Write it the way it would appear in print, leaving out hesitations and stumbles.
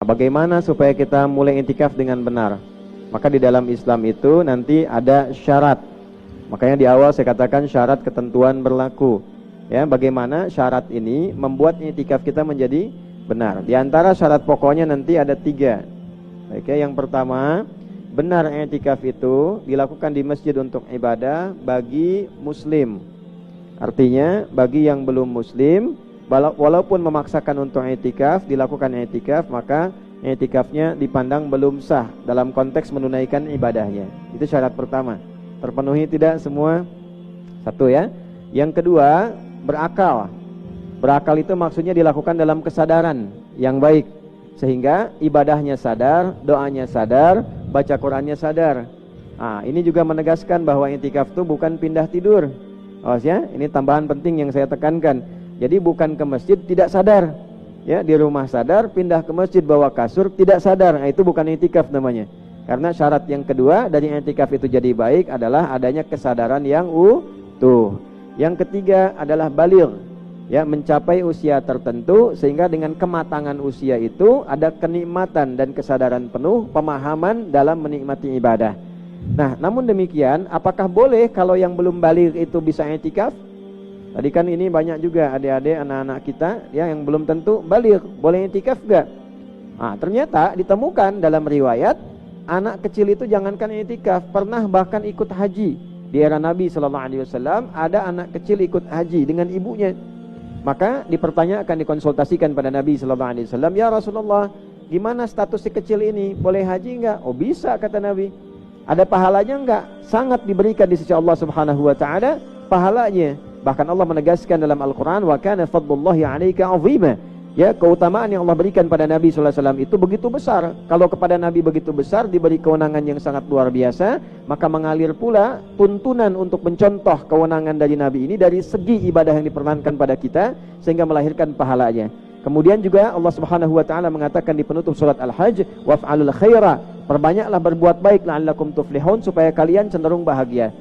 Bagaimana supaya kita mulai i'tikaf dengan benar? Maka di dalam Islam itu nanti ada syarat. Makanya di awal saya katakan syarat ketentuan berlaku. Ya, bagaimana syarat ini membuat i'tikaf kita menjadi benar. Di antara syarat pokoknya nanti ada 3. Baik ya, yang pertama, benar i'tikaf itu dilakukan di masjid untuk ibadah bagi muslim. Artinya bagi yang belum muslim, walaupun memaksakan untuk i'tikaf, dilakukan i'tikaf, maka i'tikafnya dipandang belum sah dalam konteks menunaikan ibadahnya. Itu syarat pertama. Terpenuhi tidak semua? Satu ya. Yang kedua, berakal. Berakal itu maksudnya dilakukan dalam kesadaran yang baik, sehingga ibadahnya sadar, doanya sadar, baca Qur'annya sadar. Ini juga menegaskan bahwa i'tikaf itu bukan pindah tidur. Ya, ini tambahan penting yang saya tekankan. Jadi bukan ke masjid tidak sadar. Ya, di rumah sadar, pindah ke masjid bawa kasur tidak sadar. Itu bukan i'tikaf namanya. Karena syarat yang kedua dari i'tikaf itu jadi baik adalah adanya kesadaran yang utuh. Yang ketiga adalah baligh. Ya, mencapai usia tertentu sehingga dengan kematangan usia itu ada kenikmatan dan kesadaran penuh, pemahaman dalam menikmati ibadah. Nah, namun demikian, apakah boleh kalau yang belum baligh itu bisa i'tikaf? Tadi kan ini banyak juga adik-adik anak-anak kita ya, yang belum tentu baligh, boleh i'tikaf enggak? Ternyata ditemukan dalam riwayat anak kecil itu jangankan i'tikaf, pernah bahkan ikut haji. Di era Nabi SAW ada anak kecil ikut haji dengan ibunya. Maka dipertanyakan, dikonsultasikan pada Nabi SAW, ya Rasulullah, gimana status si kecil ini? Boleh haji enggak? Oh bisa, kata Nabi. Ada pahalanya enggak? Sangat diberikan di sisi Allah Subhanahu wa taala pahalanya. Bahkan Allah menegaskan dalam Al-Qur'an, wa kana fadlullahi 'alaika 'azima. Ya, keutamaan yang Allah berikan pada Nabi sallallahu alaihi wasallam itu begitu besar. Kalau kepada Nabi begitu besar, diberi kewenangan yang sangat luar biasa, maka mengalir pula tuntunan untuk mencontoh kewenangan dari Nabi ini dari segi ibadah yang diperlankan pada kita sehingga melahirkan pahalanya. Kemudian juga Allah Subhanahu wa taala mengatakan di penutup surat Al-Hajj, waf'alul khaira, perbanyaklah berbuat baik la'allakum tuflihun, supaya kalian cenderung bahagia.